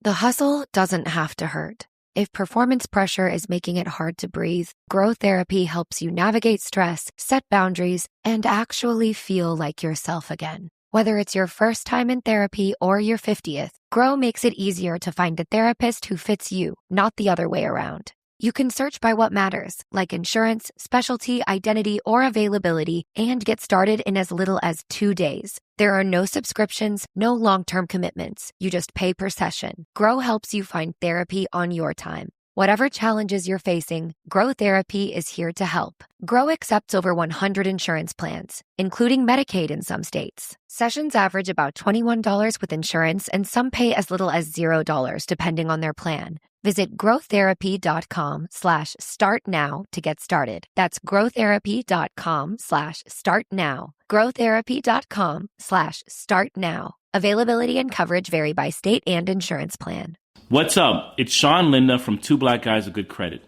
The hustle doesn't have to hurt. If performance pressure is making it hard to breathe, Grow Therapy helps you navigate stress, set boundaries, and actually feel like yourself again. Whether it's your first time in therapy or your 50th, Grow makes it easier to find a therapist who fits you, not the other way around. You can search by what matters, like insurance, specialty, identity, or availability, and get started in as little as 2 days. There are no subscriptions, no long-term commitments. You just pay per session. Grow helps you find therapy on your time. Whatever challenges you're facing, Grow Therapy is here to help. Grow accepts over 100 insurance plans, including Medicaid in some states. Sessions average about $21 with insurance, and some pay as little as $0 depending on their plan. Visit growtherapy.com/start now to get started. That's growtherapy.com/start now. growtherapy.com/start now. Availability and coverage vary by state and insurance plan. What's up? It's Sean Linda from Two Black Guys with Good Credit.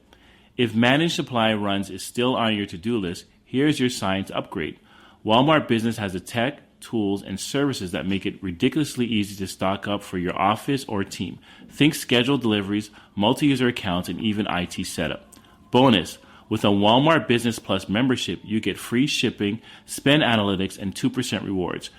If managed supply runs is still on your to-do list, here's your sign to upgrade. Walmart Business has the tech, tools, and services that make it ridiculously easy to stock up for your office or team. Think scheduled deliveries, multi-user accounts, and even IT setup. Bonus, with a Walmart Business Plus membership, you get free shipping, spend analytics, and 2% rewards.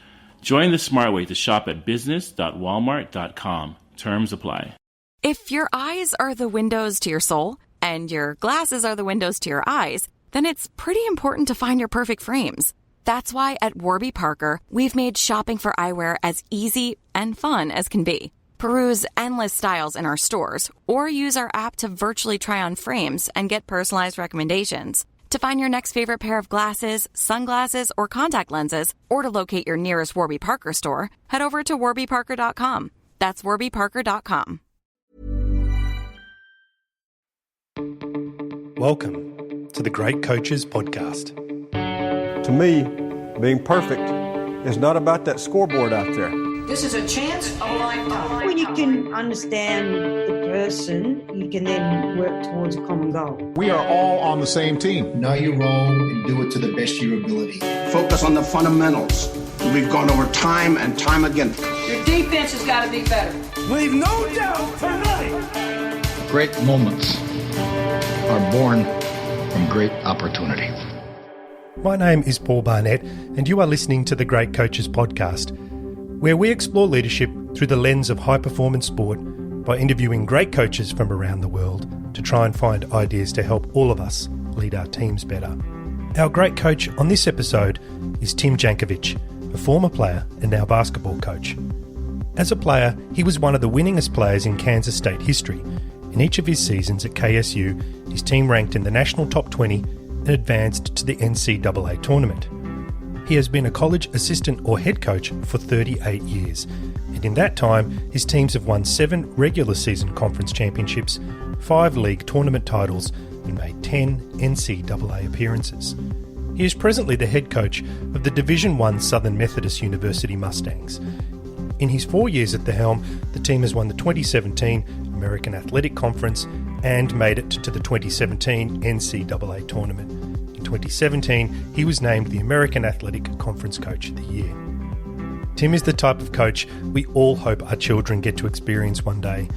Join the smart way to shop at business.walmart.com. Terms apply. If your eyes are the windows to your soul and your glasses are the windows to your eyes, then it's pretty important to find your perfect frames. That's why at Warby Parker, we've made shopping for eyewear as easy and fun as can be. Peruse endless styles in our stores or use our app to virtually try on frames and get personalized recommendations. To find your next favorite pair of glasses, sunglasses, or contact lenses, or to locate your nearest Warby Parker store, head over to warbyparker.com. That's warbyparker.com. Welcome to the Great Coaches Podcast. To me, being perfect is not about that scoreboard out there. This is a chance of a lifetime. When you can understand the person, you can then work towards a common goal. We are all on the same team. Know your role and do it to the best of your ability. Focus on the fundamentals. We've gone over time and time again. Your defense has got to be better. Leave no doubt tonight. Great moments are born from great opportunity. My name is Paul Barnett, and you are listening to the Great Coaches Podcast, where we explore leadership through the lens of high-performance sport by interviewing great coaches from around the world to try and find ideas to help all of us lead our teams better. Our great coach on this episode is Tim Jankovich, a former player and now basketball coach. As a player, he was one of the winningest players in Kansas State history. In each of his seasons at KSU, his team ranked in the national top 20 and advanced to the NCAA Tournament. He has been a college assistant or head coach for 38 years, and in that time, his teams have won 7 regular season conference championships, 5 league tournament titles, and made 10 NCAA appearances. He is presently the head coach of the Division I Southern Methodist University Mustangs. In his 4 years at the helm, the team has won the 2017 American Athletic Conference and made it to the 2017 NCAA Tournament. In 2017, he was named the American Athletic Conference Coach of the Year. Tim is the type of coach we all hope our children get to experience one day.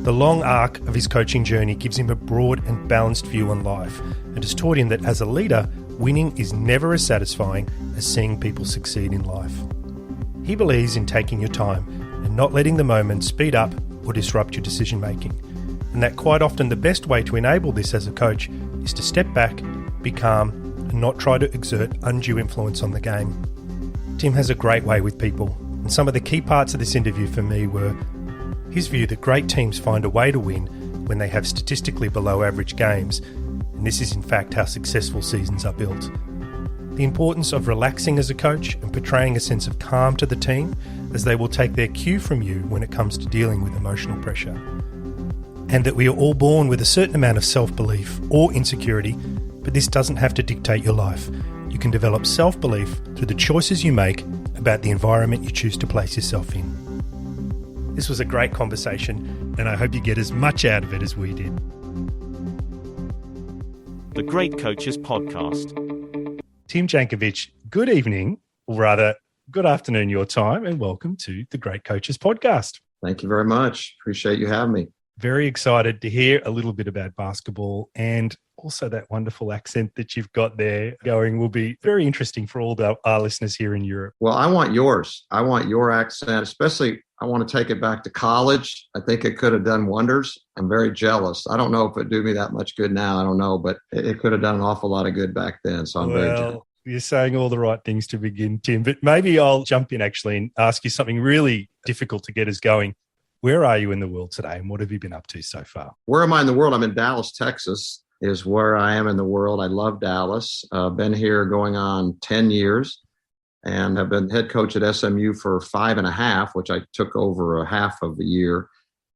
The long arc of his coaching journey gives him a broad and balanced view on life and has taught him that as a leader, winning is never as satisfying as seeing people succeed in life. He believes in taking your time and not letting the moment speed up or disrupt your decision making, and that quite often the best way to enable this as a coach is to step back, be calm, and not try to exert undue influence on the game. Tim has a great way with people, and some of the key parts of this interview for me were his view that great teams find a way to win when they have statistically below average games, and this is in fact how successful seasons are built. The importance of relaxing as a coach and portraying a sense of calm to the team, as they will take their cue from you when it comes to dealing with emotional pressure. And that we are all born with a certain amount of self-belief or insecurity, but this doesn't have to dictate your life. You can develop self-belief through the choices you make about the environment you choose to place yourself in. This was a great conversation, and I hope you get as much out of it as we did. The Great Coaches Podcast. Tim Jankovich, good evening, or rather, good afternoon your time, and welcome to the Great Coaches Podcast. Thank you very much. Appreciate you having me. Very excited to hear a little bit about basketball, and also that wonderful accent that you've got there going will be very interesting for all our listeners here in Europe. Well, I want yours. I want your accent, especially I want to take it back to college. I think it could have done wonders. I'm very jealous. I don't know if it'd do me that much good now. I don't know, but it could have done an awful lot of good back then. So I'm very jealous. You're saying all the right things to begin, Tim, but maybe I'll jump in actually and ask you something really difficult to get us going. Where are you in the world today, and what have you been up to so far? Where am I in the world? I'm in Dallas, Texas, is where I am in the world. I love Dallas. Been here going on 10 years and have been head coach at SMU for 5.5, which I took over a half of the year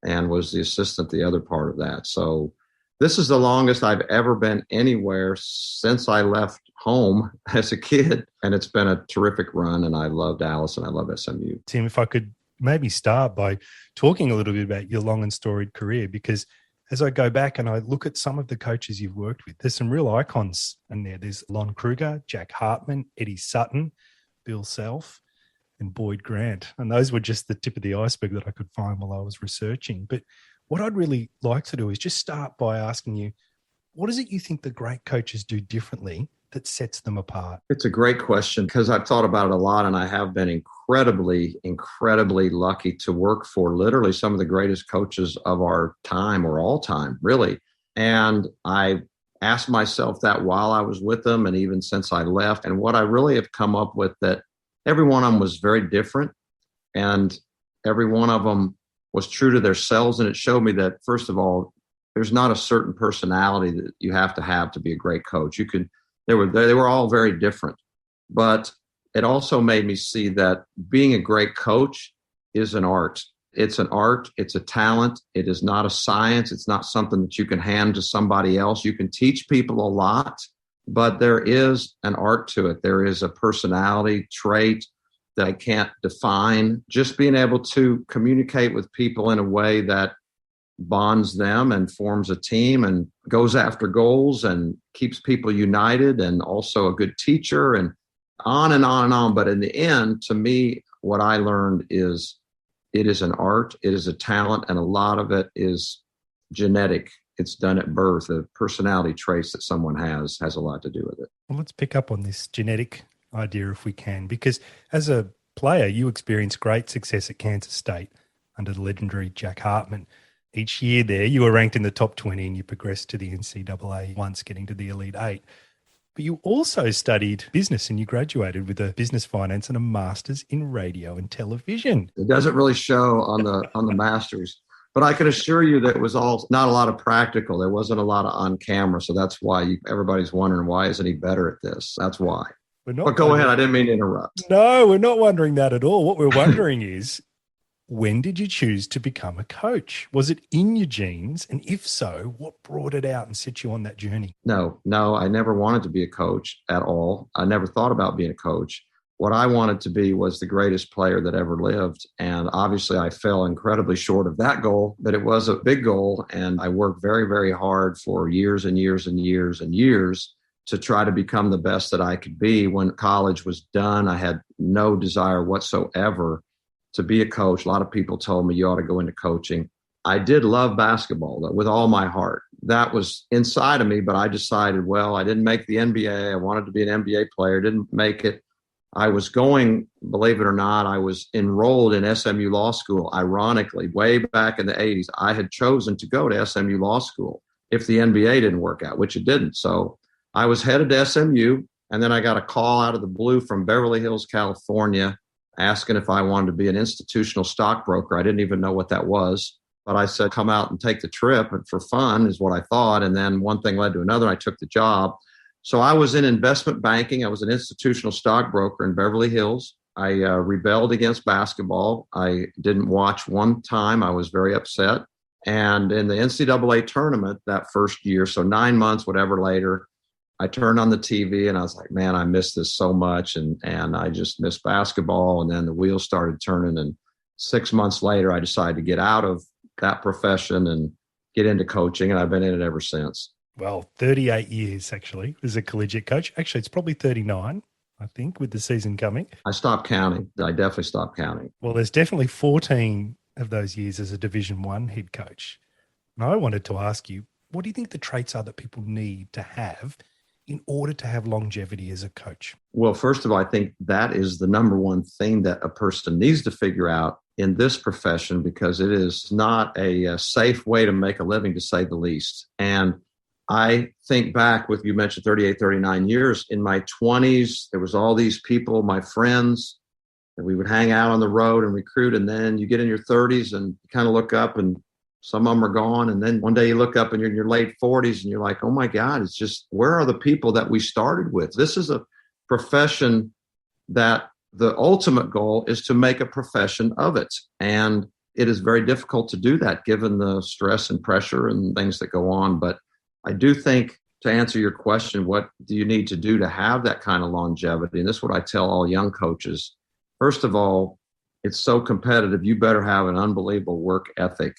and was the assistant the other part of that. So this is the longest I've ever been anywhere since I left home as a kid. And it's been a terrific run, and I love Dallas and I love SMU. Tim, if I could maybe start by talking a little bit about your long and storied career, because as I go back and I look at some of the coaches you've worked with, there's some real icons in there. There's Lon Kruger, Jack Hartman, Eddie Sutton, Bill Self, and Boyd Grant. And those were just the tip of the iceberg that I could find while I was researching. But what I'd really like to do is just start by asking you, what is it you think the great coaches do differently that sets them apart? It's a great question, because I've thought about it a lot, and I have been incredibly, incredibly lucky to work for literally some of the greatest coaches of our time, or all time, really. And I asked myself that while I was with them and even since I left. And what I really have come up with, that every one of them was very different, and every one of them was true to themselves. And it showed me that, first of all, there's not a certain personality that you have to be a great coach. They were all very different, but it also made me see that being a great coach is an art. It's an art. It's a talent. It is not a science. It's not something that you can hand to somebody else. You can teach people a lot, but there is an art to it. There is a personality trait that I can't define. Just being able to communicate with people in a way that bonds them and forms a team and goes after goals and keeps people united, and also a good teacher, and on and on and on. But in the end, to me, what I learned is it is an art, it is a talent, and a lot of it is genetic. It's done at birth. The personality traits that someone has a lot to do with it. Well, let's pick up on this genetic idea if we can, because as a player, you experienced great success at Kansas State under the legendary Jack Hartman. Each year there, you were ranked in the top 20 and you progressed to the NCAA, once getting to the Elite Eight. But you also studied business and you graduated with a business finance and a master's in radio and television. It doesn't really show on the master's, but I can assure you that it was all not a lot of practical. There wasn't a lot of on camera. So that's why everybody's wondering, why isn't he better at this? That's why. But go ahead. I didn't mean to interrupt. No, we're not wondering that at all. What we're wondering is, when did you choose to become a coach? Was it in your genes? And if so, what brought it out and set you on that journey? No, I never wanted to be a coach at all. I never thought about being a coach. What I wanted to be was the greatest player that ever lived. And obviously I fell incredibly short of that goal, but it was a big goal. And I worked very, very hard for years and years and years and years to try to become the best that I could be. When college was done, I had no desire whatsoever to be a coach. A lot of people told me you ought to go into coaching. I did love basketball with all my heart. That was inside of me, but I decided, well, I didn't make the NBA. I wanted to be an NBA player, didn't make it. I was going, believe it or not, I was enrolled in SMU Law School. Ironically, way back in the 80s, I had chosen to go to SMU Law School if the NBA didn't work out, which it didn't. So I was headed to SMU, and then I got a call out of the blue from Beverly Hills, California, asking if I wanted to be an institutional stockbroker. I didn't even know what that was, but I said, come out and take the trip, and for fun is what I thought. And then one thing led to another. I took the job. So I was in investment banking. I was an institutional stockbroker in Beverly Hills. I rebelled against basketball. I didn't watch one time. I was very upset. And in the NCAA tournament that first year, so 9 months, whatever later, I turned on the TV and I was like, man, I miss this so much. And I just miss basketball. And then the wheels started turning. And 6 months later, I decided to get out of that profession and get into coaching. And I've been in it ever since. Well, 38 years actually as a collegiate coach. Actually, it's probably 39, I think, with the season coming. I stopped counting. I definitely stopped counting. Well, there's definitely 14 of those years as a Division I head coach. And I wanted to ask you, what do you think the traits are that people need to have in order to have longevity as a coach? Well, first of all, I think that is the number one thing that a person needs to figure out in this profession, because it is not a safe way to make a living, to say the least. And I think back with, you mentioned 38, 39 years. In my 20s, there was all these people, my friends, that we would hang out on the road and recruit. And then you get in your 30s and you kind of look up and some of them are gone. And then one day you look up and you're in your late 40s and you're like, oh my God, it's just, where are the people that we started with? This is a profession that the ultimate goal is to make a profession of it. And it is very difficult to do that given the stress and pressure and things that go on. But I do think, to answer your question, what do you need to do to have that kind of longevity? And this is what I tell all young coaches. First of all, it's so competitive. You better have an unbelievable work ethic,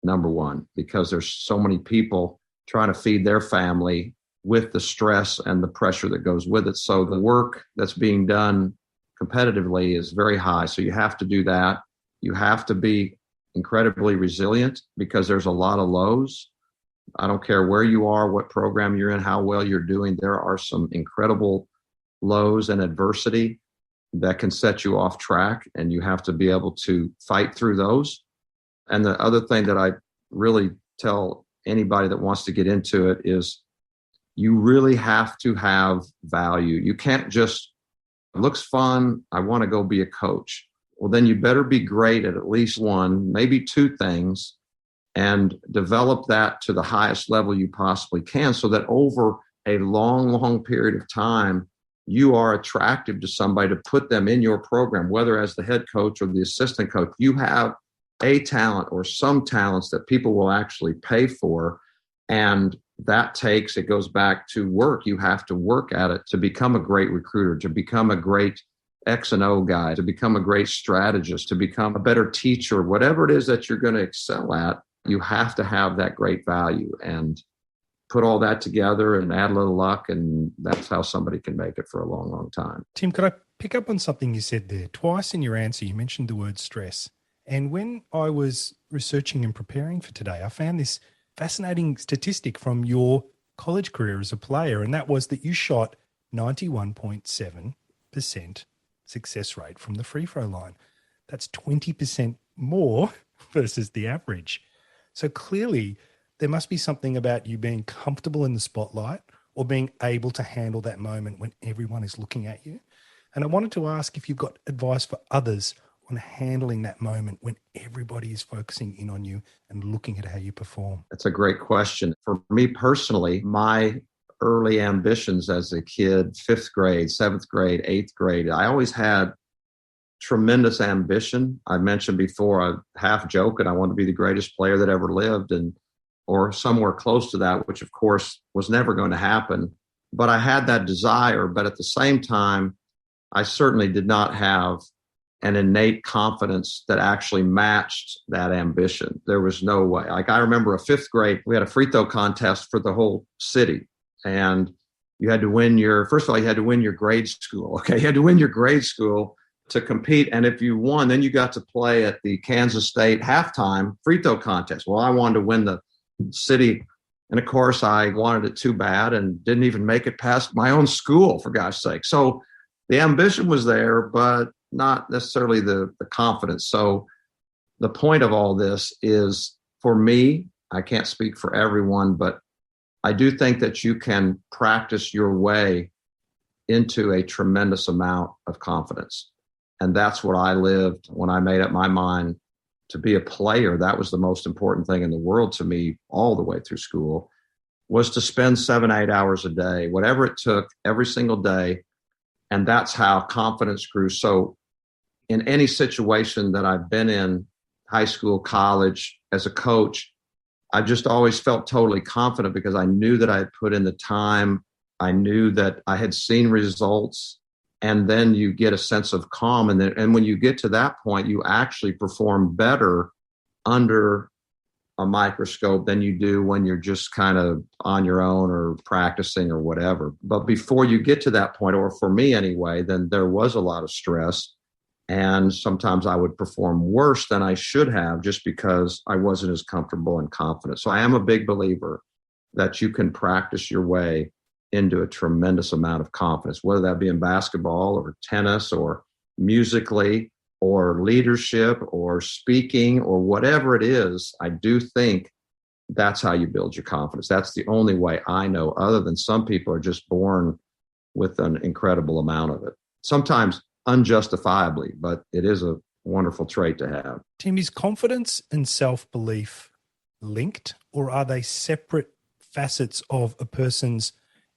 number one, because there's so many people trying to feed their family with the stress and the pressure that goes with it. So the work that's being done competitively is very high. So you have to do that. You have to be incredibly resilient because there's a lot of lows. I don't care where you are, what program you're in, how well you're doing. There are some incredible lows and adversity that can set you off track, and you have to be able to fight through those. And the other thing that I really tell anybody that wants to get into it is you really have to have value. You can't just, it looks fun, I want to go be a coach. Well, then you better be great at least one, maybe two things, and develop that to the highest level you possibly can so that over a long, long period of time, you are attractive to somebody to put them in your program, whether as the head coach or the assistant coach. You have a talent or some talents that people will actually pay for. And that takes, it goes back to work. You have to work at it to become a great recruiter, to become a great X and O guy, to become a great strategist, to become a better teacher, whatever it is that you're going to excel at. You have to have that great value and put all that together and add a little luck. And that's how somebody can make it for a long, long time. Tim, could I pick up on something you said there? Twice in your answer, you mentioned the word stress. And when I was researching and preparing for today, I found this fascinating statistic from your college career as a player. And that was that you shot 91.7% success rate from the free throw line. That's 20% more versus the average. So clearly there must be something about you being comfortable in the spotlight or being able to handle that moment when everyone is looking at you. And I wanted to ask if you've got advice for others on handling that moment when everybody is focusing in on you and looking at how you perform. That's a great question. For me personally, my early ambitions as a kid, 5th grade, 7th grade, 8th grade, I always had tremendous ambition. I mentioned before, I half joke and I wanted to be the greatest player that ever lived, and or somewhere close to that, which of course was never going to happen. But I had that desire. But at the same time, I certainly did not have an innate confidence that actually matched that ambition. There was no way. Like I remember a 5th grade, we had a free throw contest for the whole city. And you had to win first of all, you had to win your grade school. Okay. You had to win your grade school to compete. And if you won, then you got to play at the Kansas State halftime free throw contest. Well, I wanted to win the city. And of course, I wanted it too bad and didn't even make it past my own school, for gosh sake. So the ambition was there, but not necessarily the confidence. So the point of all this is, for me, I can't speak for everyone, but I do think that you can practice your way into a tremendous amount of confidence. And that's what I lived when I made up my mind to be a player. That was the most important thing in the world to me all the way through school, was to spend 7-8 hours a day, whatever it took, every single day. And that's how confidence grew. So in any situation that I've been in, high school, college, as a coach, I just always felt totally confident because I knew that I had put in the time. I knew that I had seen results. And then you get a sense of calm. And when you get to that point, you actually perform better under a microscope than you do when you're just kind of on your own or practicing or whatever. But before you get to that point, or for me anyway, then there was a lot of stress. And sometimes I would perform worse than I should have just because I wasn't as comfortable and confident. So I am a big believer that you can practice your way into a tremendous amount of confidence, whether that be in basketball or tennis or musically or leadership or speaking or whatever it is. I do think that's how you build your confidence. That's the only way I know, other than some people are just born with an incredible amount of it. Sometimes unjustifiably, but it is a wonderful trait to have. Tim, is confidence and self-belief linked, or are they separate facets of a person's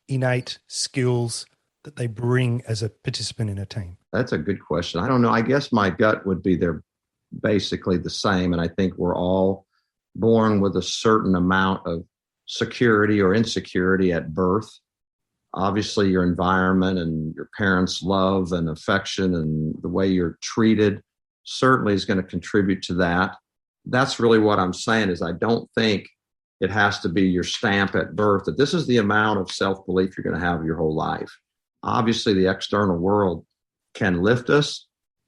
innate skills that they bring as a participant in a team? That's a good question. I don't know. I guess my gut would be they're basically the same. And I think we're all born with a certain amount of security or insecurity at birth. Obviously, your environment and your parents' love and affection and the way you're treated certainly is going to contribute to that. That's really what I'm saying is I don't think it has to be your stamp at birth, that this is the amount of self-belief you're going to have your whole life. Obviously, the external world can lift us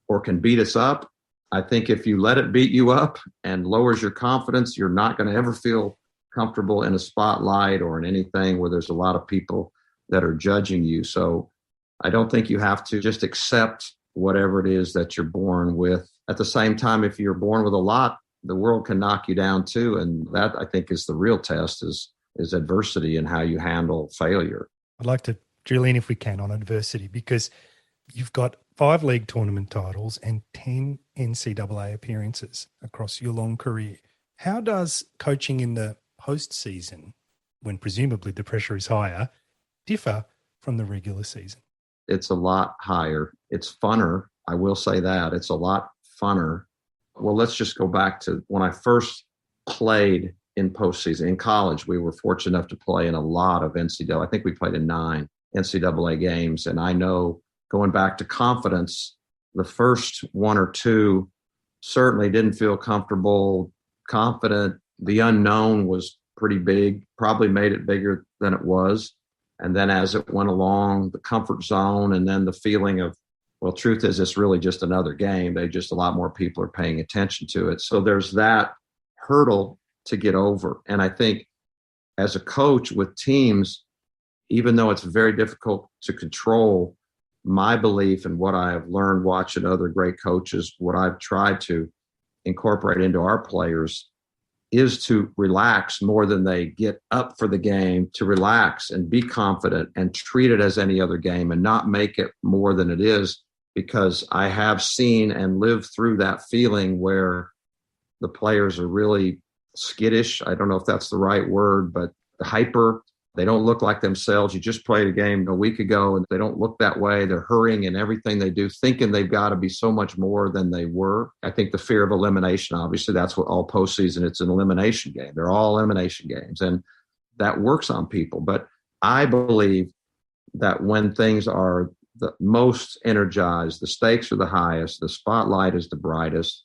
or can beat us up. I think if you let it beat you up and lowers your confidence, you're not going to ever feel comfortable in a spotlight or in anything where there's a lot of people that are judging you. So I don't think you have to just accept whatever it is that you're born with. At the same time, if you're born with a lot, the world can knock you down too. And that, I think, is the real test is adversity and how you handle failure. I'd like to drill in, if we can, on adversity, because you've got 5 league tournament titles and 10 NCAA appearances across your long career. How does coaching in the postseason, when presumably the pressure is higher, differ from the regular season? It's a lot higher. It's funner. I will say that. It's a lot funner. Well, let's just go back to when I first played in postseason. In college, we were fortunate enough to play in a lot of NCAA. I think we played in 9 NCAA games. And I know going back to confidence, the first 1 or 2 certainly didn't feel comfortable, confident. The unknown was pretty big, probably made it bigger than it was. And then as it went along, the comfort zone and then the feeling of, well, truth is, it's really just another game. A lot more people are paying attention to it. So there's that hurdle to get over. And I think as a coach with teams, even though it's very difficult to control, my belief and what I have learned watching other great coaches, what I've tried to incorporate into our players is to relax more than they get up for the game, to relax and be confident and treat it as any other game and not make it more than it is, because I have seen and lived through that feeling where the players are really skittish. I don't know if that's the right word, but hyper. They don't look like themselves. You just played a game a week ago and they don't look that way. They're hurrying in everything they do, thinking they've got to be so much more than they were. I think the fear of elimination, obviously, that's what all postseason, it's an elimination game. They're all elimination games, and that works on people. But I believe that when things are the most energized, the stakes are the highest, the spotlight is the brightest,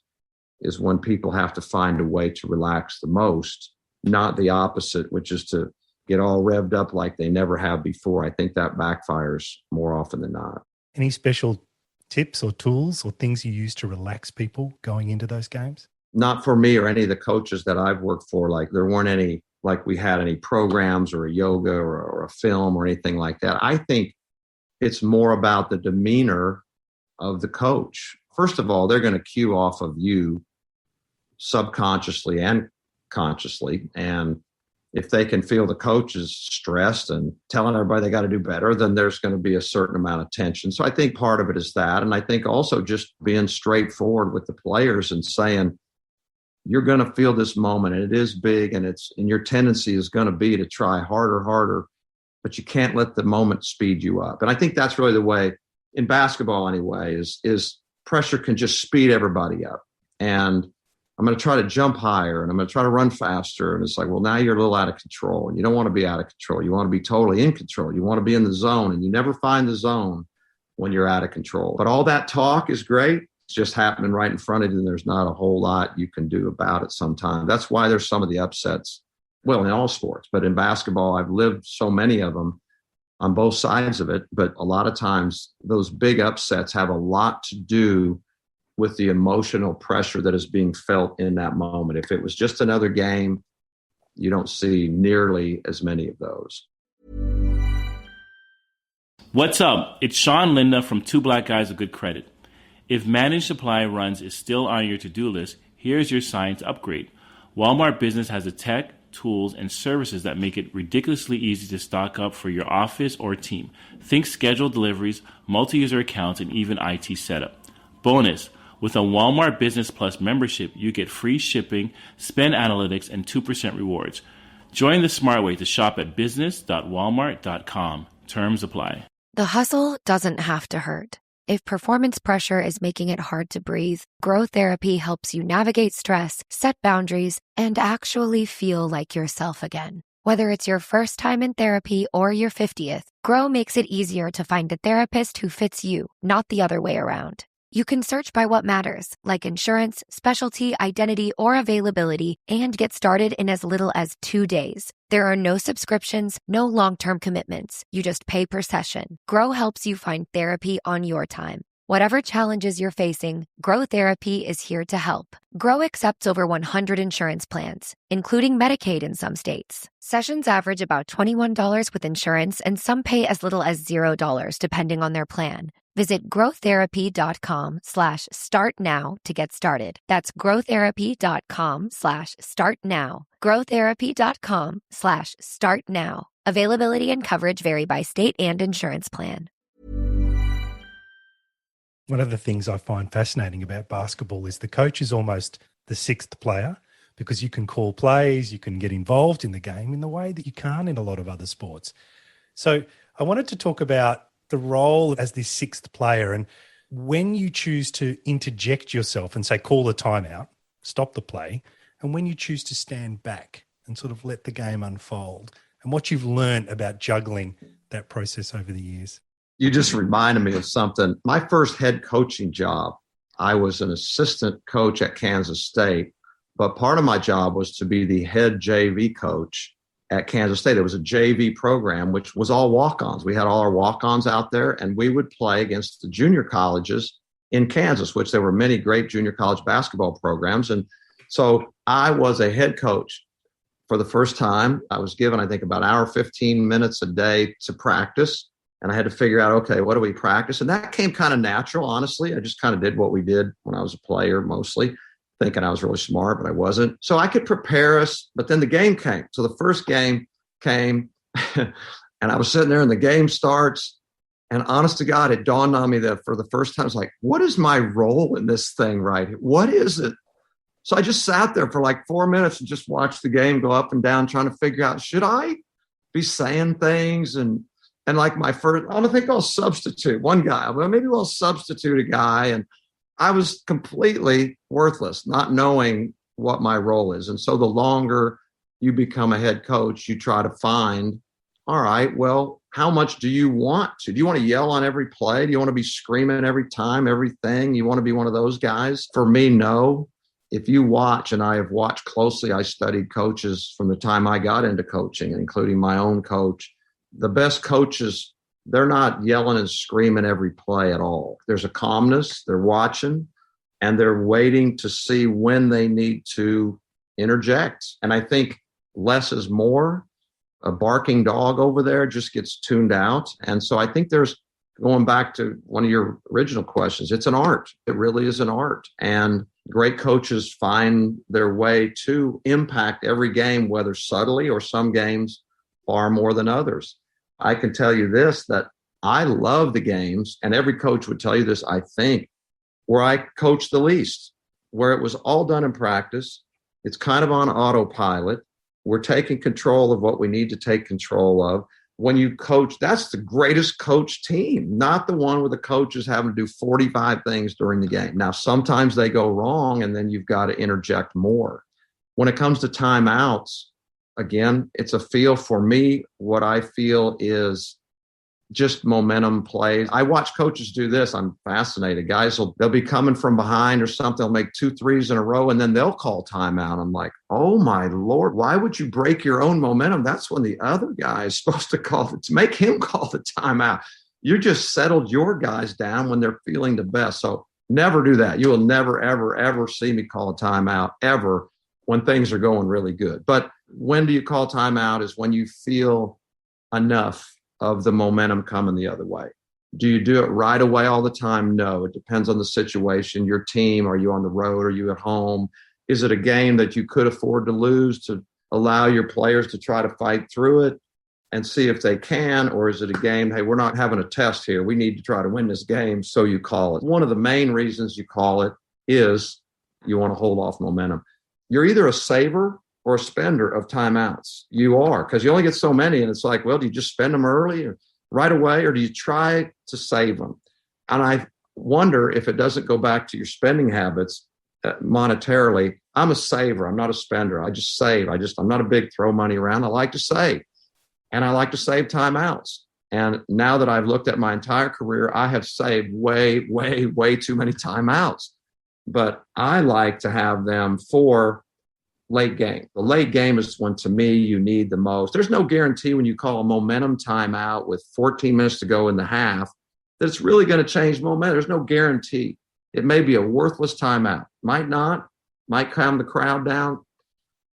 is when people have to find a way to relax the most, not the opposite, which is to get all revved up like they never have before. I think that backfires more often than not. Any special tips or tools or things you use to relax people going into those games? Not for me or any of the coaches that I've worked for. Like there weren't any, like we had any programs or a yoga or a film or anything like that. I think it's more about the demeanor of the coach. First of all, they're going to cue off of you subconsciously and consciously. And if they can feel the coach is stressed and telling everybody they got to do better, then there's going to be a certain amount of tension. So I think part of it is that. And I think also just being straightforward with the players and saying, you're going to feel this moment and it is big and your tendency is going to be to try harder, but you can't let the moment speed you up. And I think that's really the way in basketball anyway, is pressure can just speed everybody up. And I'm going to try to jump higher and I'm going to try to run faster. And it's like, well, now you're a little out of control and you don't want to be out of control. You want to be totally in control. You want to be in the zone, and you never find the zone when you're out of control. But all that talk is great. It's just happening right in front of you. And there's not a whole lot you can do about it sometimes. That's why there's some of the upsets. Well, in all sports, but in basketball, I've lived so many of them on both sides of it. But a lot of times those big upsets have a lot to do with the emotional pressure that is being felt in that moment. If it was just another game, you don't see nearly as many of those. What's up? It's Sean Linda from Two Black Guys with Good Credit. If managed supply runs is still on your to-do list, here's your sign to upgrade. Walmart Business has the tech, tools, and services that make it ridiculously easy to stock up for your office or team. Think scheduled deliveries, multi-user accounts, and even IT setup. Bonus, with a Walmart Business Plus membership, you get free shipping, spend analytics, and 2% rewards. Join the smart way to shop at business.walmart.com. Terms apply. The hustle doesn't have to hurt. If performance pressure is making it hard to breathe, Grow Therapy helps you navigate stress, set boundaries, and actually feel like yourself again. Whether it's your first time in therapy or your 50th, Grow makes it easier to find a therapist who fits you, not the other way around. You can search by what matters, like insurance, specialty, identity, or availability, and get started in as little as 2 days. There are no subscriptions, no long-term commitments. You just pay per session. Grow helps you find therapy on your time. Whatever challenges you're facing, Grow Therapy is here to help. Grow accepts over 100 insurance plans, including Medicaid in some states. Sessions average about $21 with insurance, and some pay as little as $0 depending on their plan. Visit growtherapy.com/start now to get started. That's growtherapy.com/start now. growtherapy.com/start now. Availability and coverage vary by state and insurance plan. One of the things I find fascinating about basketball is the coach is almost the sixth player, because you can call plays, you can get involved in the game in the way that you can't in a lot of other sports. So I wanted to talk about the role as this sixth player, and when you choose to interject yourself and say, call a timeout, stop the play, and when you choose to stand back and sort of let the game unfold, and what you've learned about juggling that process over the years. You just reminded me of something. My first head coaching job, I was an assistant coach at Kansas State, but part of my job was to be the head JV coach at Kansas State. It was a JV program, which was all walk-ons. We had all our walk-ons out there, and we would play against the junior colleges in Kansas, which there were many great junior college basketball programs. And so I was a head coach for the first time. I was given, I think, about an hour, 15 minutes a day to practice. And I had to figure out, okay, what do we practice? And that came kind of natural, honestly. I just kind of did what we did when I was a player, mostly, thinking I was really smart, but I wasn't. So I could prepare us, but then the game came. So the first game came, and I was sitting there, and the game starts. And honest to God, it dawned on me that for the first time, I was like, what is my role in this thing, right? What is it? So I just sat there for like 4 minutes and just watched the game go up and down, trying to figure out, should I be saying things? And like my first, I don't think I'll substitute one guy, well, maybe we'll substitute a guy. And I was completely worthless, not knowing what my role is. And so the longer you become a head coach, you try to find, all right, well, how much do you want to? Do you want to yell on every play? Do you want to be screaming every time, everything? You want to be one of those guys? For me, no. If you watch, and I have watched closely, I studied coaches from the time I got into coaching, including my own coach. The best coaches, they're not yelling and screaming every play at all. There's a calmness, they're watching, and they're waiting to see when they need to interject. And I think less is more. A barking dog over there just gets tuned out. And so I think there's, going back to one of your original questions, it's an art. It really is an art. And great coaches find their way to impact every game, whether subtly or some games far more than others. I can tell you this, that I love the games, and every coach would tell you this, I think, where I coached the least, where it was all done in practice. It's kind of on autopilot. We're taking control of what we need to take control of. When you coach, that's the greatest coach team, not the one where the coach is having to do 45 things during the game. Now, sometimes they go wrong, and then you've got to interject more. When it comes to timeouts, again, it's a feel. For me, what I feel is just momentum plays. I watch coaches do this. I'm fascinated. Guys, they'll be coming from behind or something. They'll make 2 threes in a row, and then they'll call timeout. I'm like, oh, my Lord, why would you break your own momentum? That's when the other guy is supposed to call it, to make him call the timeout. You just settled your guys down when they're feeling the best. So Never do that. You will never, ever, ever see me call a timeout ever when things are going really good. But when do you call timeout is when you feel enough of the momentum coming the other way. Do you do it right away all the time? No, it depends on the situation. Your team, are you on the road? Are you at home? Is it a game that you could afford to lose to allow your players to try to fight through it and see if they can? Or is it a game, hey, we're not having a test here. We need to try to win this game, so you call it. One of the main reasons you call it is you want to hold off momentum. You're either a saver or a spender of timeouts. You are, because you only get so many, and it's like, well, do you just spend them early or right away, or do you try to save them? And I wonder if it doesn't go back to your spending habits monetarily. I'm a saver. I'm not a spender. I just save. I'm not a big throw money around. I like to save, and I like to save timeouts. And now that I've looked at my entire career, I have saved way, way, way too many timeouts. But I like to have them for late game. The late game is when, to me, you need the most. There's no guarantee when you call a momentum timeout with 14 minutes to go in the half that it's really going to change momentum. There's no guarantee. It may be a worthless timeout. Might not. Might calm the crowd down.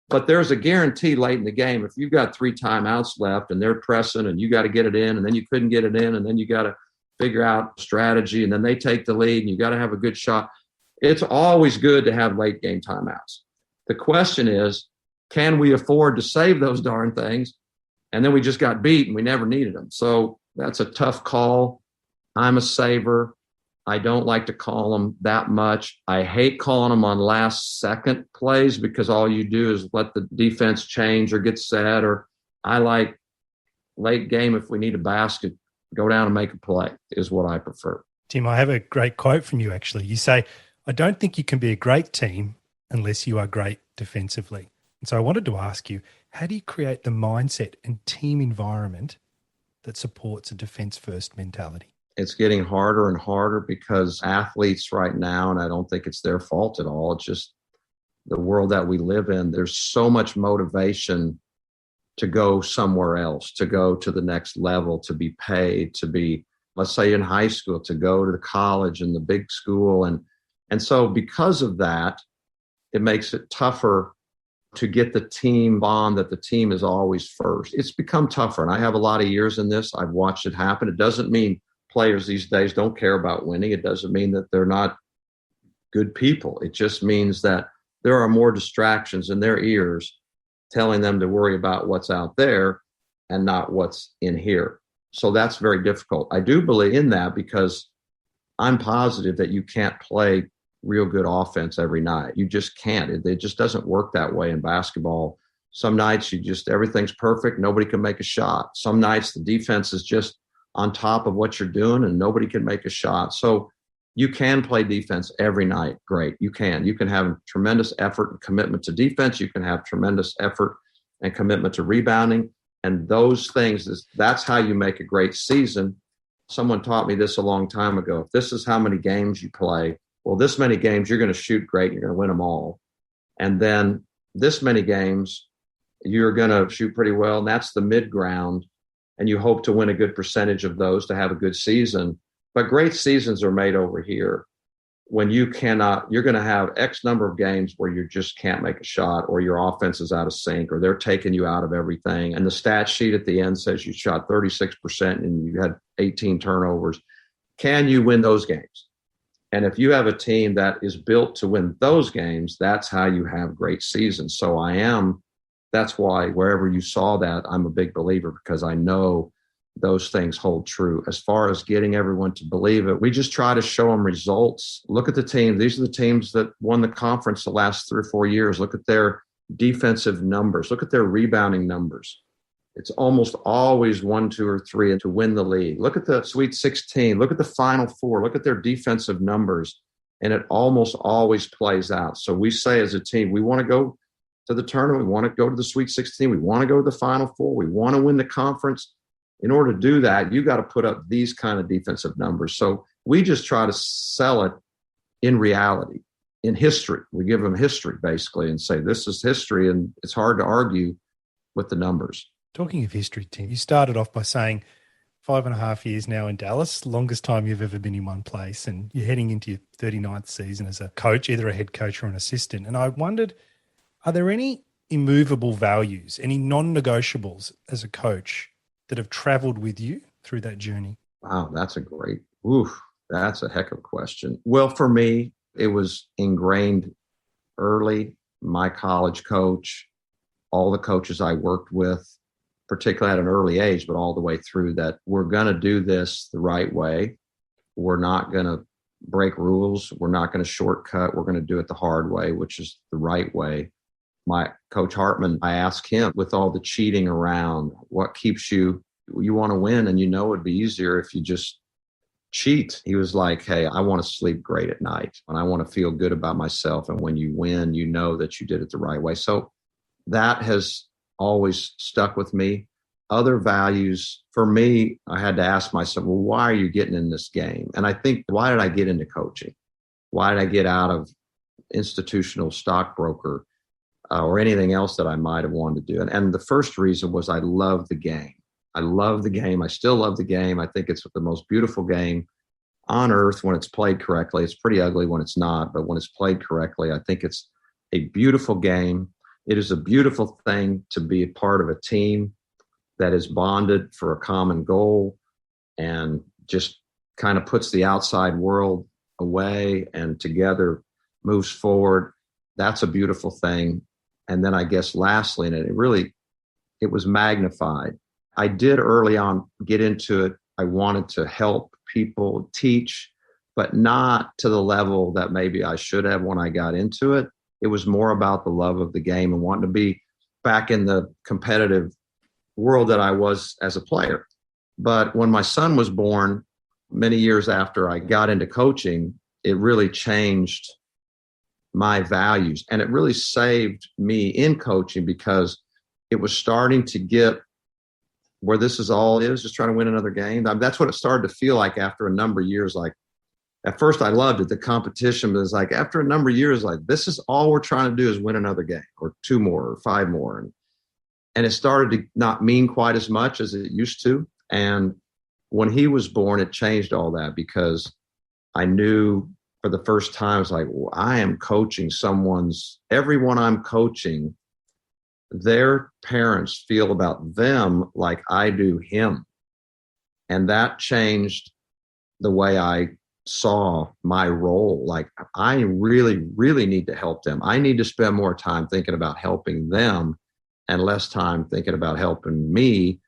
But there's a guarantee late in the game. If you've got 3 timeouts left and they're pressing and you got to get it in and then you couldn't get it in and then you got to figure out strategy and then they take the lead and you got to have a good shot. It's always good to have late game timeouts. The question is, can we afford to save those darn things? And then we just got beat and we never needed them. So that's a tough call. I'm a saver. I don't like to call them that much. I hate calling them on last second plays because all you do is let the defense change or get set. Or I like late game, if we need a basket, go down and make a play is what I prefer. Tim, I have a great quote from you, actually. You say, I don't think you can be a great team unless you are great defensively. And so I wanted to ask you, how do you create the mindset and team environment that supports a defense-first mentality? It's getting harder and harder because athletes right now, and I don't think it's their fault at all, it's just the world that we live in, there's so much motivation to go somewhere else, to go to the next level, to be paid, to be, let's say in high school, to go to the college and the big school. And so because of that, it makes it tougher to get the team bond that the team is always first. It's become tougher, and I have a lot of years in this. I've watched it happen. It doesn't mean players these days don't care about winning. It doesn't mean that they're not good people. It just means that there are more distractions in their ears telling them to worry about what's out there and not what's in here. So that's very difficult. I do believe in that because I'm positive that you can't play real good offense every night. You just can't. It just doesn't work that way in basketball. Some nights everything's perfect. Nobody can make a shot. Some nights the defense is just on top of what you're doing and nobody can make a shot. So you can play defense every night. Great. You can have tremendous effort and commitment to defense. You can have tremendous effort and commitment to rebounding. And those things, that's how you make a great season. Someone taught me this a long time ago. If this is how many games you play, well, this many games, you're going to shoot great. You're going to win them all. And then this many games, you're going to shoot pretty well. And that's the mid ground. And you hope to win a good percentage of those to have a good season. But great seasons are made over here when you're going to have X number of games where you just can't make a shot or your offense is out of sync or they're taking you out of everything. And the stat sheet at the end says you shot 36% and you had 18 turnovers. Can you win those games? And if you have a team that is built to win those games, that's how you have great seasons. So that's why wherever you saw that, I'm a big believer because I know those things hold true. As far as getting everyone to believe it, we just try to show them results. Look at the team. These are the teams that won the conference the last 3 or 4 years. Look at their defensive numbers. Look at their rebounding numbers. It's almost always 1, 2, or 3 to win the league. Look at the Sweet 16. Look at the Final Four. Look at their defensive numbers. And it almost always plays out. So we say as a team, we want to go to the tournament. We want to go to the Sweet 16. We want to go to the Final Four. We want to win the conference. In order to do that, you got to put up these kind of defensive numbers. So we just try to sell it in reality, in history. We give them history, basically, and say, this is history, and it's hard to argue with the numbers. Talking of history, Tim, you started off by saying 5.5 years now in Dallas, longest time you've ever been in one place, and you're heading into your 39th season as a coach, either a head coach or an assistant. And I wondered, are there any immovable values, any non-negotiables as a coach that have traveled with you through that journey? Wow, that's a heck of a question. Well, for me, it was ingrained early. My college coach, all the coaches I worked with, particularly at an early age, but all the way through, that we're going to do this the right way. We're not going to break rules. We're not going to shortcut. We're going to do it the hard way, which is the right way. My coach Hartman, I asked him, with all the cheating around, what keeps you want to win, and it'd be easier if you just cheat. He was like, hey, I want to sleep great at night and I want to feel good about myself. And when you win, you know that you did it the right way. So that has always stuck with me. Other values for me, I had to ask myself, well, why are you getting in this game? And I think, why did I get into coaching? Why did I get out of institutional stockbroker or anything else that I might have wanted to do? And the first reason was I love the game. I love the game. I still love the game. I think it's the most beautiful game on earth when it's played correctly. It's pretty ugly when it's not, but when it's played correctly, I think it's a beautiful game. It is a beautiful thing to be a part of a team that is bonded for a common goal and just kind of puts the outside world away and together moves forward. That's a beautiful thing. And then I guess lastly, and it was magnified. I did early on get into it. I wanted to help people teach, but not to the level that maybe I should have when I got into it. It was more about the love of the game and wanting to be back in the competitive world that I was as a player. But when my son was born, many years after I got into coaching, it really changed my values. And it really saved me in coaching because it was starting to get where this is all is, just trying to win another game. That's what it started to feel like after a number of years. Like, at first I loved it, the competition, but it's like after a number of years, like, this is all we're trying to do is win another game or 2 more or 5 more. And it started to not mean quite as much as it used to. And when he was born, it changed all that because I knew for the first time, it's like, well, I am coaching everyone I'm coaching, their parents feel about them like I do him. And that changed the way I saw my role. Like, I really, really need to help them. I need to spend more time thinking about helping them and less time thinking about helping me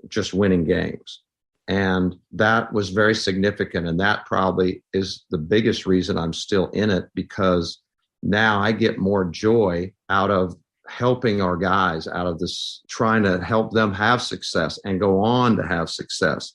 just winning games. And that was very significant. And that probably is the biggest reason I'm still in it, because now I get more joy out of helping our guys, out of this, trying to help them have success and go on to have success.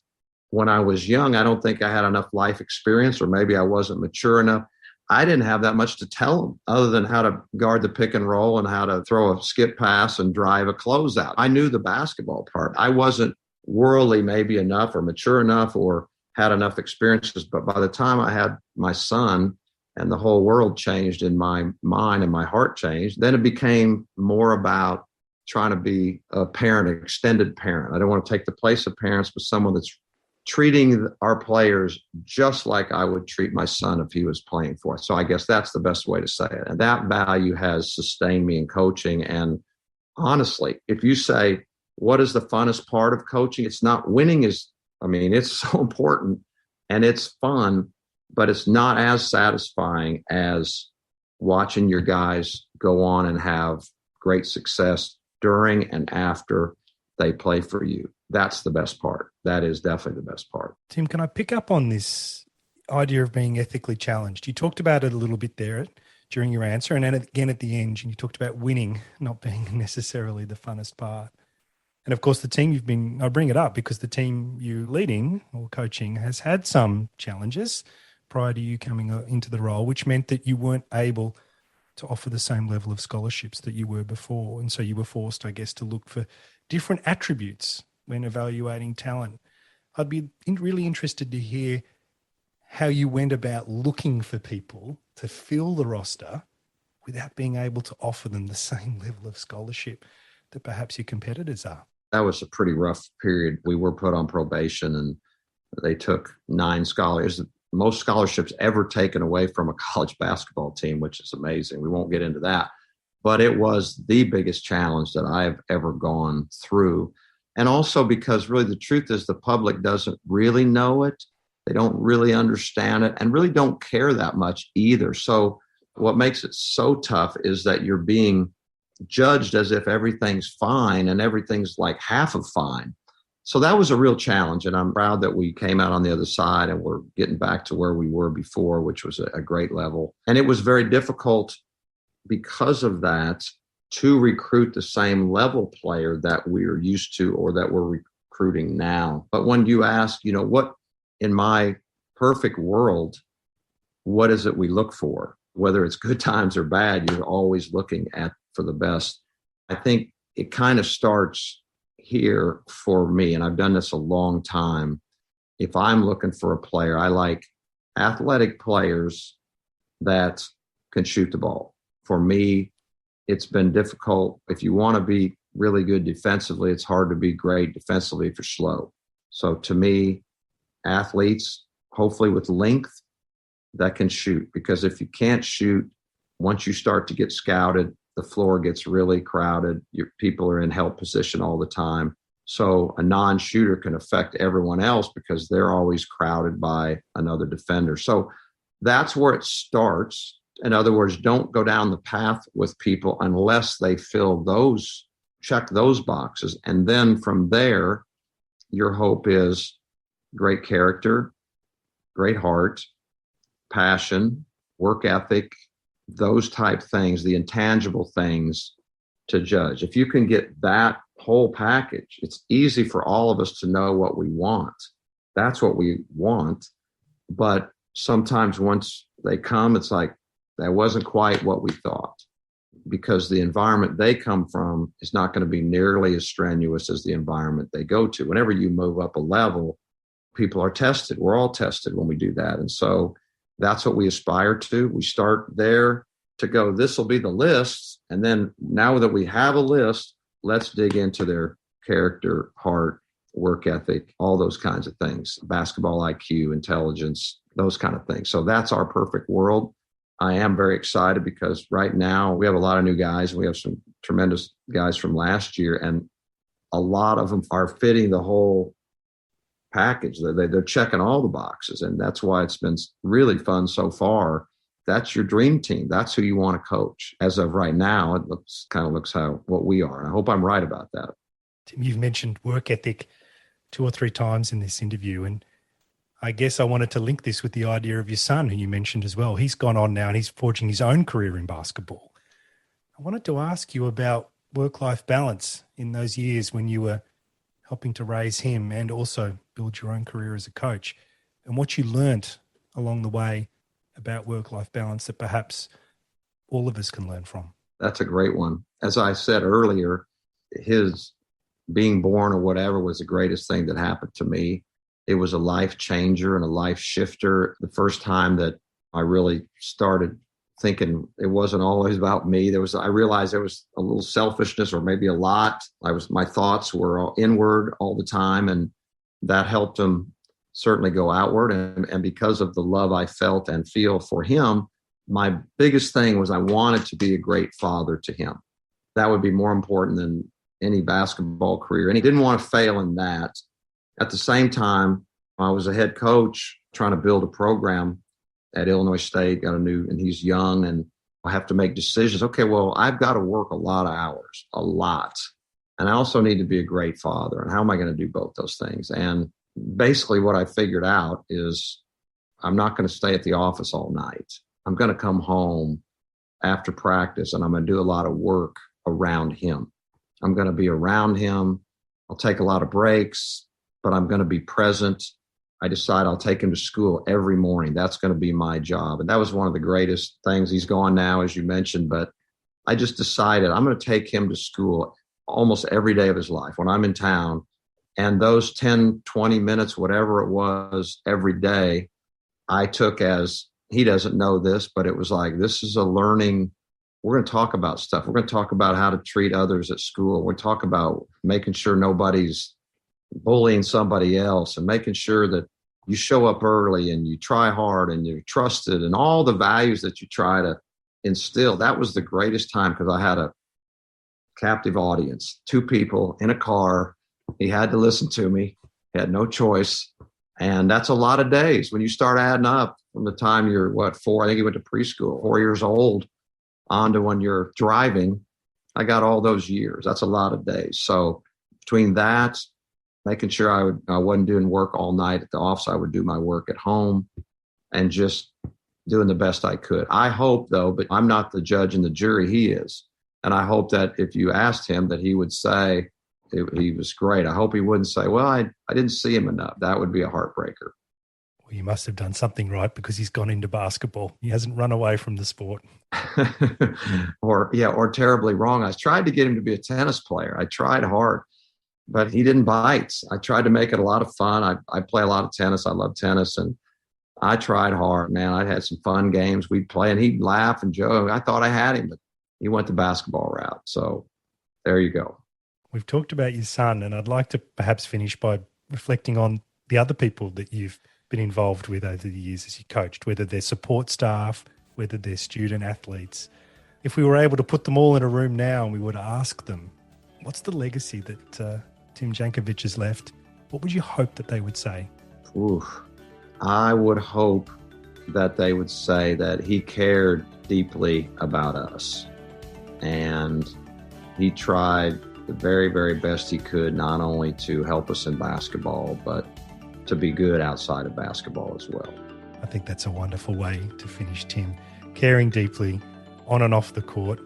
When I was young, I don't think I had enough life experience, or maybe I wasn't mature enough. I didn't have that much to tell them other than how to guard the pick and roll and how to throw a skip pass and drive a closeout. I knew the basketball part. I wasn't worldly maybe enough or mature enough or had enough experiences. But by the time I had my son and the whole world changed in my mind and my heart changed, then it became more about trying to be a parent, an extended parent. I don't want to take the place of parents, but someone that's treating our players just like I would treat my son if he was playing for us. So I guess that's the best way to say it. And that value has sustained me in coaching. And honestly, if you say, what is the funnest part of coaching? It's not winning it's so important and it's fun, but it's not as satisfying as watching your guys go on and have great success during and after they play for you. That's the best part. That is definitely the best part. Tim, can I pick up on this idea of being ethically challenged? You talked about it a little bit there during your answer, and then again at the end, you talked about winning not being necessarily the funnest part. And of course, the team I bring it up because the team you're leading or coaching has had some challenges prior to you coming into the role, which meant that you weren't able to offer the same level of scholarships that you were before. And so you were forced, I guess, to look for different attributes when evaluating talent. I'd be really interested to hear how you went about looking for people to fill the roster without being able to offer them the same level of scholarship that perhaps your competitors are. That was a pretty rough period. We were put on probation, and they took 9 scholars, most scholarships ever taken away from a college basketball team, which is amazing. We won't get into that. But it was the biggest challenge that I've ever gone through. And also because really the truth is the public doesn't really know it. They don't really understand it and really don't care that much either. So what makes it so tough is that you're being judged as if everything's fine and everything's like half of fine. So that was a real challenge. And I'm proud that we came out on the other side and we're getting back to where we were before, which was a great level. And it was very difficult because of that to recruit the same level player that we're used to or that we're recruiting now. But when you ask, what in my perfect world, what is it we look for? Whether it's good times or bad, you're always looking for the best. I think it kind of starts here for me, and I've done this a long time. If I'm looking for a player, I like athletic players that can shoot the ball. For me, it's been difficult. If you want to be really good defensively, it's hard to be great defensively if you're slow. So to me, athletes, hopefully with length, that can shoot. Because if you can't shoot, once you start to get scouted, the floor gets really crowded. Your people are in help position all the time. So a non-shooter can affect everyone else because they're always crowded by another defender. So that's where it starts. In other words, don't go down the path with people unless they check those boxes. And then from there, your hope is great character, great heart, passion, work ethic, those type things, the intangible things to judge. If you can get that whole package, it's easy for all of us to know what we want. That's what we want. But sometimes once they come, it's like, that wasn't quite what we thought, because the environment they come from is not going to be nearly as strenuous as the environment they go to. Whenever you move up a level, people are tested. We're all tested when we do that. And so that's what we aspire to. We start there to go, this will be the list. And then now that we have a list, let's dig into their character, heart, work ethic, all those kinds of things, basketball IQ, intelligence, those kind of things. So that's our perfect world. I am very excited because right now we have a lot of new guys. We have some tremendous guys from last year, and a lot of them are fitting the whole package. They're checking all the boxes, and that's why it's been really fun so far. That's your dream team. That's who you want to coach. As of right now, it looks what we are. And I hope I'm right about that. Tim, you've mentioned work ethic 2 or 3 times in this interview, and I guess I wanted to link this with the idea of your son, who you mentioned as well. He's gone on now and he's forging his own career in basketball. I wanted to ask you about work-life balance in those years when you were helping to raise him and also build your own career as a coach, and what you learnt along the way about work-life balance that perhaps all of us can learn from. That's a great one. As I said earlier, his being born or whatever was the greatest thing that happened to me. It was a life changer and a life shifter. The first time that I really started thinking it wasn't always about me. I realized there was a little selfishness, or maybe a lot. My thoughts were all inward all the time, and that helped him certainly go outward. And because of the love I felt and feel for him, my biggest thing was I wanted to be a great father to him. That would be more important than any basketball career. And he didn't want to fail in that. At the same time, I was a head coach trying to build a program at Illinois State, and he's young, and I have to make decisions. Okay, well, I've got to work a lot of hours, a lot. And I also need to be a great father. And how am I going to do both those things? And basically what I figured out is I'm not going to stay at the office all night. I'm going to come home after practice, and I'm going to do a lot of work around him. I'm going to be around him. I'll take a lot of breaks, but I'm going to be present. I decide I'll take him to school every morning. That's going to be my job. And that was one of the greatest things. He's gone now, as you mentioned, but I just decided I'm going to take him to school almost every day of his life when I'm in town. And those 10, 20 minutes, whatever it was every day, I took as, he doesn't know this, but it was like, this is a learning we're going to talk about stuff. We're going to talk about how to treat others at school. We're talk about making sure nobody's bullying somebody else and making sure that you show up early and you try hard and you're trusted and all the values that you try to instill. That was the greatest time because I had a captive audience, 2 people in a car. He had to listen to me. He had no choice. And that's a lot of days when you start adding up from the time you're, 4, I think he went to preschool, 4 years old, on to when you're driving. I got all those years. That's a lot of days. So between that, making sure I wasn't doing work all night at the office, I would do my work at home and just doing the best I could. I hope, though, but I'm not the judge and the jury, he is. And I hope that if you asked him that he would say he was great. I hope he wouldn't say, well, I didn't see him enough. That would be a heartbreaker. Well, you must have done something right because he's gone into basketball. He hasn't run away from the sport. or terribly wrong. I tried to get him to be a tennis player. I tried hard, but he didn't bite. I tried to make it a lot of fun. I play a lot of tennis. I love tennis, and I tried hard, man. I had some fun games we'd play, and he'd laugh and joke. I thought I had him, but he went the basketball route. So there you go. We've talked about your son, and I'd like to perhaps finish by reflecting on the other people that you've been involved with over the years as you coached, whether they're support staff, whether they're student athletes. If we were able to put them all in a room now and we were to ask them, what's the legacy that Tim Jankovich has left, what would you hope that they would say? I would hope that they would say that he cared deeply about us, and he tried the very, very best he could, not only to help us in basketball, but to be good outside of basketball as well. I think that's a wonderful way to finish, Tim. Caring deeply on and off the court.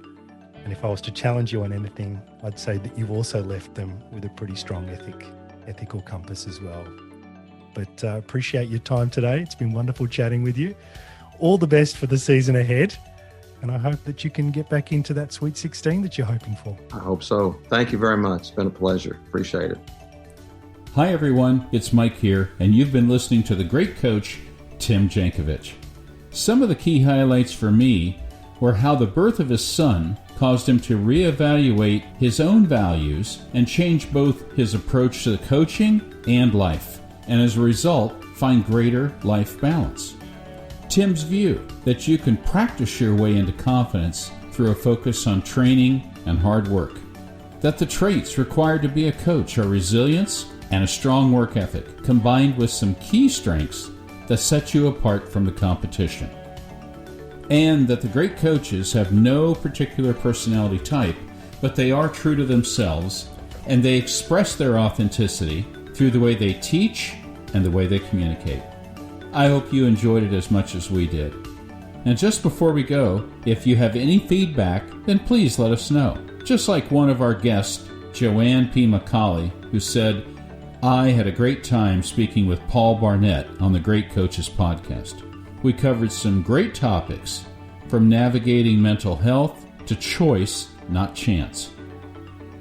And if I was to challenge you on anything, I'd say that you've also left them with a pretty strong ethical compass as well. But appreciate your time today. It's been wonderful chatting with you. All the best for the season ahead. And I hope that you can get back into that Sweet 16 that you're hoping for. I hope so. Thank you very much. It's been a pleasure. Appreciate it. Hi, everyone. It's Mike here, and you've been listening to the great coach, Tim Jankovich. Some of the key highlights for me were how the birth of his son caused him to reevaluate his own values and change both his approach to the coaching and life, and as a result, find greater life balance. Tim's view that you can practice your way into confidence through a focus on training and hard work. That the traits required to be a coach are resilience and a strong work ethic, combined with some key strengths that set you apart from the competition. And that the great coaches have no particular personality type, but they are true to themselves, and they express their authenticity through the way they teach and the way they communicate. I hope you enjoyed it as much as we did. And just before we go, if you have any feedback, then please let us know. Just like one of our guests, Joanne P. McCauley, who said, I had a great time speaking with Paul Barnett on the Great Coaches podcast. We covered some great topics, from navigating mental health to choice, not chance.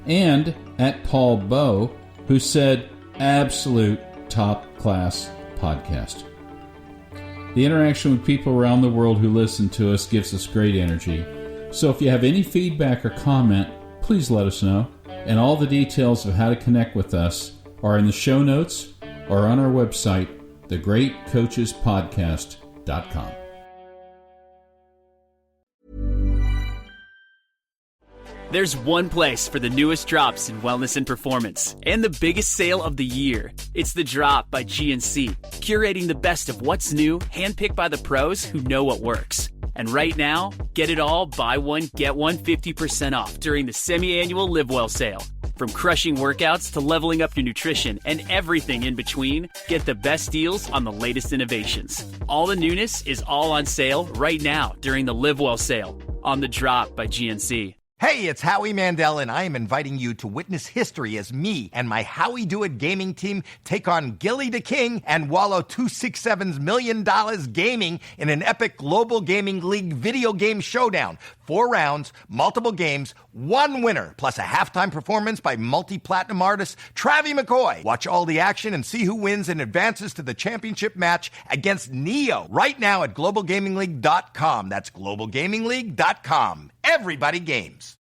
And at Paul Bowe, who said, absolute top-class podcast. The interaction with people around the world who listen to us gives us great energy. So if you have any feedback or comment, please let us know. And all the details of how to connect with us are in the show notes or on our website, thegreatcoachespodcast.com. There's one place for the newest drops in wellness and performance, and the biggest sale of the year. It's The Drop by GNC, curating the best of what's new, handpicked by the pros who know what works. And right now, get it all, buy one, get one 50% off during the semi-annual Live Well sale. From crushing workouts to leveling up your nutrition and everything in between, get the best deals on the latest innovations. All the newness is all on sale right now during the Live Well sale on The Drop by GNC. Hey, it's Howie Mandel, and I am inviting you to witness history as me and my Howie Do It gaming team take on Gilly the King and Wallow 267's $1 million gaming in an epic Global Gaming League video game showdown. 4 rounds, multiple games, 1 winner, plus a halftime performance by multi-platinum artist Travie McCoy. Watch all the action and see who wins and advances to the championship match against Neo right now at globalgamingleague.com. That's globalgamingleague.com. everybody games.